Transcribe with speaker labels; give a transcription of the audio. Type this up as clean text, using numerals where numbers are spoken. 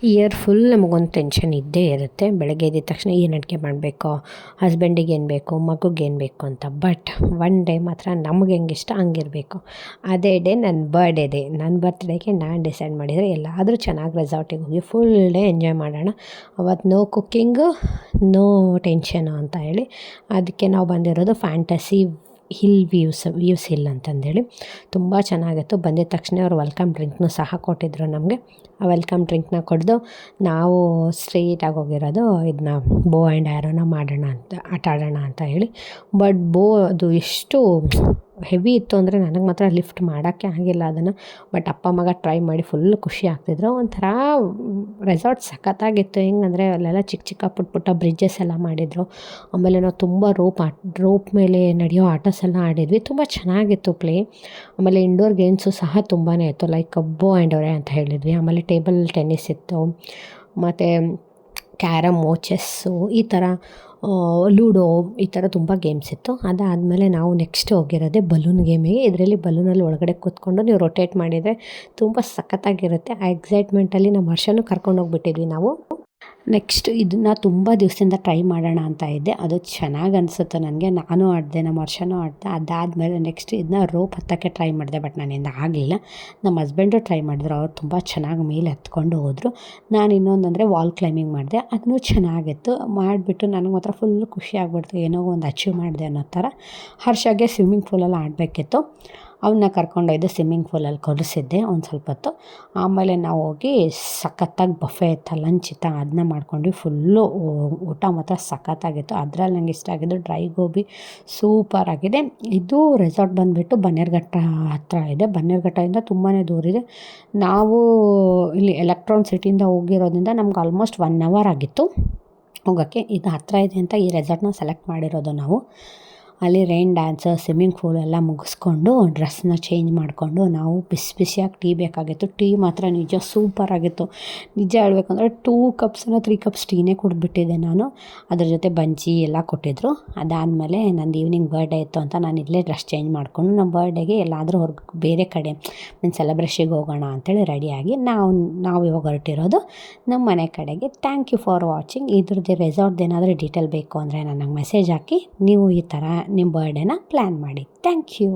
Speaker 1: Year full ನಮಗೊಂದು tension ಇದ್ದೇ ಇರುತ್ತೆ. ಬೆಳಗ್ಗೆ ಎದ್ದ ತಕ್ಷಣ ಏನು ಅಡುಗೆ ಮಾಡಬೇಕು, ಹಸ್ಬೆಂಡಿಗೆ ಏನು ಬೇಕು, ಮಗುಗೆ ಏನು ಬೇಕು ಅಂತ. ಬಟ್ ಒನ್ ಡೇ ಮಾತ್ರ ನಮ್ಗೆ ಹೆಂಗೆ ಇಷ್ಟ ಹಂಗಿರಬೇಕು. ಅದೇ ಡೇ ನನ್ನ ಬರ್ಡೇ. ನನ್ನ ಬರ್ತ್ಡೇಗೆ ನಾನು ಡಿಸೈಡ್ ಮಾಡಿದರೆ ಎಲ್ಲಾದರೂ ಚೆನ್ನಾಗಿ ರೆಸಾರ್ಟಿಗೆ ಹೋಗಿ ಫುಲ್ ಡೇ ಎಂಜಾಯ್ ಮಾಡೋಣ. ಅವತ್ತು ನೋ ಕುಕ್ಕಿಂಗು, ನೋ ಟೆನ್ಷನು ಅಂತ ಹೇಳಿ ಅದಕ್ಕೆ ನಾವು ಬಂದಿರೋದು ಫ್ಯಾಂಟಸಿ ಹಿಲ್ ವ್ಯೂಸ್ ಹಿಲ್ ಅಂತಂದೇಳಿ. ತುಂಬ ಚೆನ್ನಾಗಿತ್ತು. ಬಂದಿದ್ದ ತಕ್ಷಣ ಅವ್ರು ವೆಲ್ಕಮ್ ಡ್ರಿಂಕ್ನೂ ಸಹ ಕೊಟ್ಟಿದ್ದರು ನಮಗೆ. ಆ ವೆಲ್ಕಮ್ ಡ್ರಿಂಕ್ನ ಕುಡಿದು ನಾವು ಸ್ಟ್ರೈಟಾಗಿ ಹೋಗಿರೋದು ಇದನ್ನ ಬೋ ಆ್ಯಂಡ್ ಆ್ಯರೋನ ಆಟ ಆಡೋಣ ಅಂತ ಹೇಳಿ. ಬಟ್ ಬೋ ಅದು ಎಷ್ಟು ಹೆವಿ ಇತ್ತು ಅಂದರೆ ನನಗೆ ಮಾತ್ರ ಲಿಫ್ಟ್ ಮಾಡೋಕ್ಕೆ ಆಗಿಲ್ಲ ಅದನ್ನು. ಬಟ್ ಅಪ್ಪ ಮಗ ಟ್ರೈ ಮಾಡಿ ಫುಲ್ ಖುಷಿ ಆಗ್ತಿದ್ರು. ಒಂಥರ ರೆಸಾರ್ಟ್ ಸಖತ್ತಾಗಿತ್ತು. ಹೆಂಗಂದರೆ ಅಲ್ಲೆಲ್ಲ ಚಿಕ್ಕ ಚಿಕ್ಕ ಪುಟ್ಟ ಪುಟ್ಟ ಬ್ರಿಡ್ಜಸ್ ಎಲ್ಲ ಮಾಡಿದರು. ಆಮೇಲೆ ನಾವು ತುಂಬ ರೋಪ್ ಮೇಲೆ ನಡೆಯೋ ಆಟಸ್ ಎಲ್ಲ ಆಡಿದ್ವಿ. ತುಂಬ ಚೆನ್ನಾಗಿತ್ತು ಪ್ಲೇ. ಆಮೇಲೆ ಇಂಡೋರ್ ಗೇಮ್ಸು ಸಹ ತುಂಬಾ ಇತ್ತು. ಲೈಕ್ ಬೋ ಆ್ಯಂಡ್ ಅವರೇ ಅಂತ ಹೇಳಿದ್ವಿ. ಆಮೇಲೆ ಟೇಬಲ್ ಟೆನ್ನಿಸ್ ಇತ್ತು, ಮತ್ತು ಕ್ಯಾರಮ್ಮು, ಚೆಸ್ಸು, ಈ ಥರ ಲೂಡೋ, ಈ ಥರ ತುಂಬ ಗೇಮ್ಸ್ ಇತ್ತು. ಅದಾದಮೇಲೆ ನಾವು ನೆಕ್ಸ್ಟ್ ಹೋಗಿರೋದೇ ಬಲೂನ್ ಗೇಮಿಗೆ. ಇದರಲ್ಲಿ ಬಲೂನಲ್ಲಿ ಒಳಗಡೆ ಕೂತ್ಕೊಂಡು ನೀವು ರೊಟೇಟ್ ಮಾಡಿದರೆ ತುಂಬ ಸಖತ್ತಾಗಿರುತ್ತೆ. ಆ ಎಕ್ಸೈಟ್ಮೆಂಟಲ್ಲಿ ನಮ್ಮ ಹರ್ಷನೂ ಕರ್ಕೊಂಡೋಗ್ಬಿಟ್ಟಿದ್ವಿ ನಾವು. ನೆಕ್ಸ್ಟ್ ಇದನ್ನು ತುಂಬ ದಿವಸದಿಂದ ಟ್ರೈ ಮಾಡೋಣ ಅಂತ ಇದ್ದೆ. ಅದು ಚೆನ್ನಾಗಿ ಅನಿಸುತ್ತೆ ನನಗೆ. ನಾನು ಆಡಿದೆ, ನಮ್ಮ ವರ್ಷನೂ ಆಡಿದೆ. ಅದಾದಮೇಲೆ ನೆಕ್ಸ್ಟ್ ಇದನ್ನ ರೋಪ್ ಹತ್ತೋಕ್ಕೆ ಟ್ರೈ ಮಾಡಿದೆ. ಬಟ್ ನನ್ನಿಂದ ಆಗಲಿಲ್ಲ. ನಮ್ಮ ಹಸ್ಬೆಂಡು ಟ್ರೈ ಮಾಡಿದ್ರು. ಅವ್ರು ತುಂಬ ಚೆನ್ನಾಗಿ ಮೇಲೆ ಹತ್ಕೊಂಡು ಹೋದರು. ನಾನು ಇನ್ನೊಂದಂದರೆ ವಾಲ್ ಕ್ಲೈಂಬಿಂಗ್ ಮಾಡಿದೆ. ಅದೂ ಚೆನ್ನಾಗಿತ್ತು. ಮಾಡಿಬಿಟ್ಟು ನನಗೆ ಮಾತ್ರ ಫುಲ್ ಖುಷಿ ಆಗ್ಬಿಡ್ತು. ಏನೋ ಒಂದು ಅಚೀವ್ ಮಾಡಿದೆ ಅನ್ನೋ ಥರ. ಹರ್ಷಗೆ ಸ್ವಿಮ್ಮಿಂಗ್ ಪೂಲಲ್ಲಿ ಆಡಬೇಕಿತ್ತು. ಅವನ್ನ ಕರ್ಕೊಂಡೊಯ್ದು ಸ್ವಿಮ್ಮಿಂಗ್ ಪೂಲಲ್ಲಿ ಕಲಿಸಿದ್ದೆ ಒಂದು ಸ್ವಲ್ಪ ಹೊತ್ತು. ಆಮೇಲೆ ನಾವು ಹೋಗಿ ಸಖತ್ತಾಗಿ ಬಫೆ ಇತ್ತು, ಲಂಚ್ ಇತ್ತು, ಅದನ್ನ ಮಾಡ್ಕೊಂಡ್ವಿ. ಫುಲ್ಲು ಊಟ ಮಾತ್ರ ಸಖತ್ತಾಗಿತ್ತು. ಅದ್ರಲ್ಲಿ ನಂಗೆ ಇಷ್ಟ ಆಗಿದ್ದು ಡ್ರೈ ಗೋಬಿ ಸೂಪರಾಗಿದೆ. ಇದು ರೆಸಾರ್ಟ್ ಬಂದುಬಿಟ್ಟು ಬನ್ನೇರುಘಟ್ಟ ಹತ್ತಿರ ಇದೆ. ಬನ್ನೇರುಘಟ್ಟದಿಂದ ತುಂಬಾ ದೂರ ಇದೆ. ನಾವು ಇಲ್ಲಿ ಎಲೆಕ್ಟ್ರಾನ್ ಸಿಟಿಯಿಂದ ಹೋಗಿರೋದ್ರಿಂದ ನಮ್ಗೆ ಆಲ್ಮೋಸ್ಟ್ 1 ಅವರ್ ಆಗಿತ್ತು ಹೋಗೋಕ್ಕೆ. ಇದು ಹತ್ತಿರ ಇದೆ ಅಂತ ಈ ರೆಸಾರ್ಟ್ನ ಸೆಲೆಕ್ಟ್ ಮಾಡಿರೋದು ನಾವು. ಅಲ್ಲಿ ರೈನ್ ಡ್ಯಾನ್ಸು, ಸ್ವಿಮ್ಮಿಂಗ್ ಪೂಲ್ ಎಲ್ಲ ಮುಗಿಸ್ಕೊಂಡು ಡ್ರೆಸ್ನ ಚೇಂಜ್ ಮಾಡಿಕೊಂಡು ನಾವು ಬಿಸಿಯಾಗಿ ಟೀ ಬೇಕಾಗಿತ್ತು. ಟೀ ಮಾತ್ರ ನಿಜ ಸೂಪರಾಗಿತ್ತು. ನಿಜ ಹೇಳ್ಬೇಕಂದ್ರೆ 2 ಕಪ್ಸನ್ನ 3 ಕಪ್ಸ್ ಟೀನೇ ಕುಡಿದ್ಬಿಟ್ಟಿದ್ದೆ ನಾನು. ಅದ್ರ ಜೊತೆ ಬಜ್ಜಿ ಎಲ್ಲ ಕೊಟ್ಟಿದ್ದರು. ಅದಾದಮೇಲೆ ನಂದು ಈವ್ನಿಂಗ್ ಬರ್ಡೇ ಇತ್ತು ಅಂತ ನಾನು ಇಲ್ಲೇ ಡ್ರೆಸ್ ಚೇಂಜ್ ಮಾಡಿಕೊಂಡು ನಮ್ಮ ಬರ್ಡೇಗೆ ಎಲ್ಲಾದರೂ ಬೇರೆ ಕಡೆ ಸೆಲೆಬ್ರೇಷನ್ಗೆ ಹೋಗೋಣ ಅಂಥೇಳಿ ರೆಡಿಯಾಗಿ ನಾವು ಇವಾಗ ಹೊರಟಿರೋದು ನಮ್ಮ ಮನೆ ಕಡೆಗೆ. Thank you for watching. ಇದ್ರದ್ದು ರೆಸಾರ್ಟ್ದು ಏನಾದರೂ ಡೀಟೇಲ್ ಬೇಕು ಅಂದರೆ ನನಗೆ ಮೆಸೇಜ್ ಹಾಕಿ. ನೀವು ಈ ಥರ ನಿಮ್ಮ ಬರ್ಡೇನ ಪ್ಲ್ಯಾನ್ ಮಾಡಿ. Thank you.